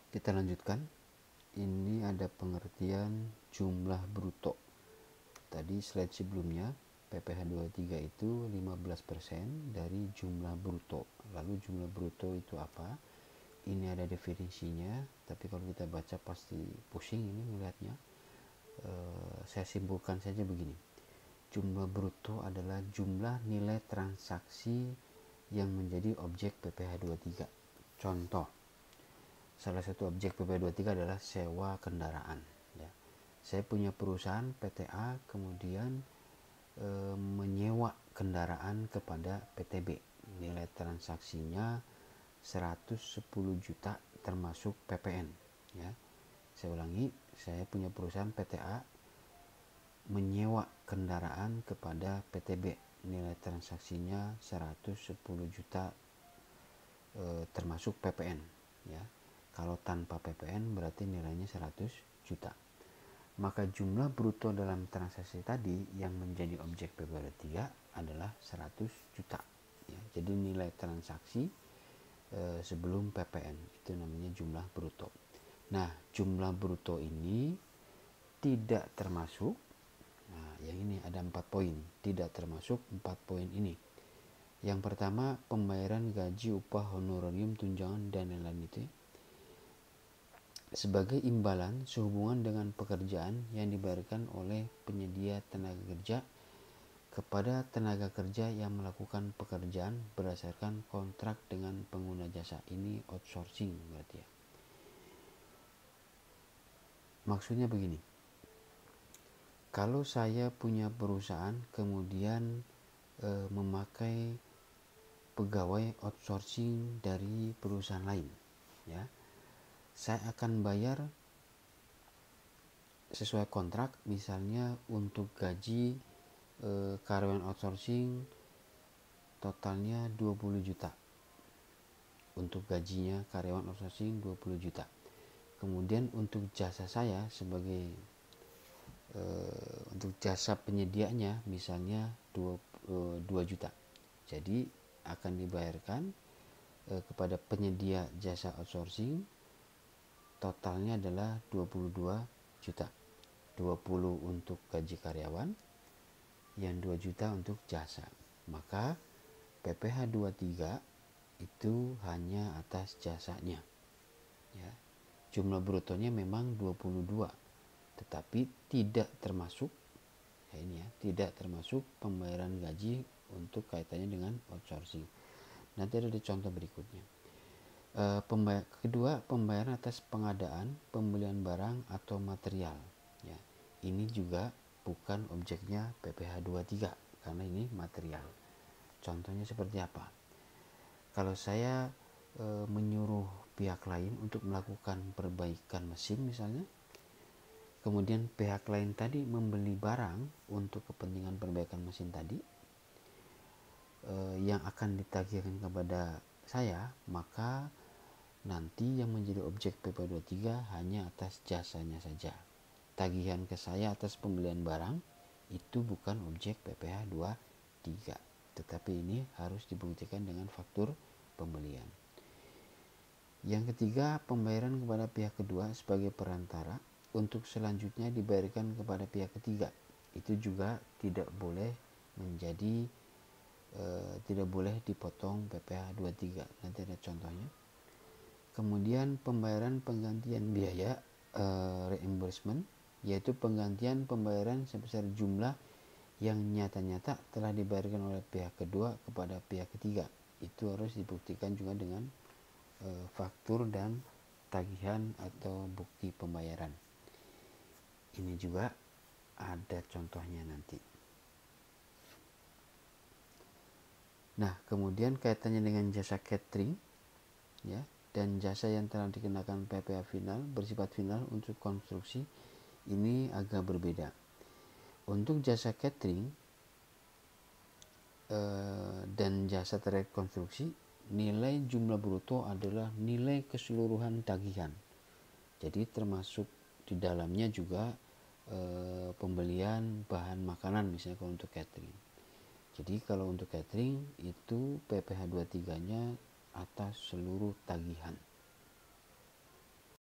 Kita lanjutkan. Ini ada pengertian jumlah bruto. Tadi slide sebelumnya PPh 23 itu 15% dari jumlah bruto. Lalu jumlah bruto itu apa? Ini ada definisinya, tapi kalau kita baca pasti pusing ini melihatnya. Saya simpulkan saja begini. Jumlah bruto adalah jumlah nilai transaksi yang menjadi objek PPh 23. Contoh, salah satu objek PPh 23 adalah sewa kendaraan. Ya. Saya punya perusahaan PTA, kemudian menyewa kendaraan kepada PTB. Nilai transaksinya 110 juta termasuk PPN. Ya. Saya ulangi, saya punya perusahaan PTA menyewa kendaraan kepada PTB. Nilai transaksinya 110 juta termasuk PPN. Ya. Kalau tanpa PPN berarti nilainya 100 juta. Maka jumlah bruto dalam transaksi tadi yang menjadi objek PPh 3 adalah 100 juta. Ya, jadi nilai transaksi sebelum PPN itu namanya jumlah bruto. Nah, jumlah bruto ini tidak termasuk, nah yang ini ada 4 poin, tidak termasuk 4 poin ini. Yang pertama, pembayaran gaji, upah, honorarium, tunjangan, dan lain-lain itu sebagai imbalan sehubungan dengan pekerjaan yang dibayarkan oleh penyedia tenaga kerja kepada tenaga kerja yang melakukan pekerjaan berdasarkan kontrak dengan pengguna jasa. Ini outsourcing berarti ya. Maksudnya begini, kalau saya punya perusahaan kemudian memakai pegawai outsourcing dari perusahaan lain, ya, saya akan bayar sesuai kontrak, misalnya untuk gaji karyawan outsourcing totalnya 20 juta. Untuk gajinya karyawan outsourcing 20 juta. Kemudian untuk jasa saya sebagai untuk jasa penyedianya misalnya 2 juta. Jadi akan dibayarkan kepada penyedia jasa outsourcing totalnya adalah 22 juta. 20 untuk gaji karyawan, yang 2 juta untuk jasa. Maka PPh 23 itu hanya atas jasanya. Ya. Jumlah brutonya memang 22, tetapi tidak termasuk tidak termasuk pembayaran gaji untuk kaitannya dengan outsourcing. Nanti ada di contoh berikutnya. Kedua, pembayaran atas pengadaan, pembelian barang atau material. Ya, ini juga bukan objeknya PPh 23 karena ini material. Contohnya seperti apa? Kalau saya menyuruh pihak lain untuk melakukan perbaikan mesin misalnya, kemudian pihak lain tadi membeli barang untuk kepentingan perbaikan mesin tadi yang akan ditagihkan kepada saya, maka nanti yang menjadi objek PPh 23 hanya atas jasanya saja. Tagihan ke saya atas pembelian barang itu bukan objek PPh 23, tetapi ini harus dibuktikan dengan faktur pembelian. Yang ketiga, pembayaran kepada pihak kedua sebagai perantara untuk selanjutnya dibayarkan kepada pihak ketiga. Itu juga tidak boleh tidak boleh dipotong PPh 23. Nanti ada contohnya. Kemudian pembayaran penggantian biaya reimbursement, yaitu penggantian pembayaran sebesar jumlah yang nyata-nyata telah dibayarkan oleh pihak kedua kepada pihak ketiga. Itu harus dibuktikan juga dengan faktur dan tagihan atau bukti pembayaran. Ini juga ada contohnya nanti. Nah, kemudian kaitannya dengan jasa catering, ya, dan jasa yang telah dikenakan PPh final bersifat final untuk konstruksi ini agak berbeda. Untuk jasa catering dan jasa terkait konstruksi, nilai jumlah bruto adalah nilai keseluruhan tagihan. Jadi termasuk di dalamnya juga pembelian bahan makanan misalnya kalau untuk catering. Jadi kalau untuk catering itu PPh 23-nya atas seluruh tagihan.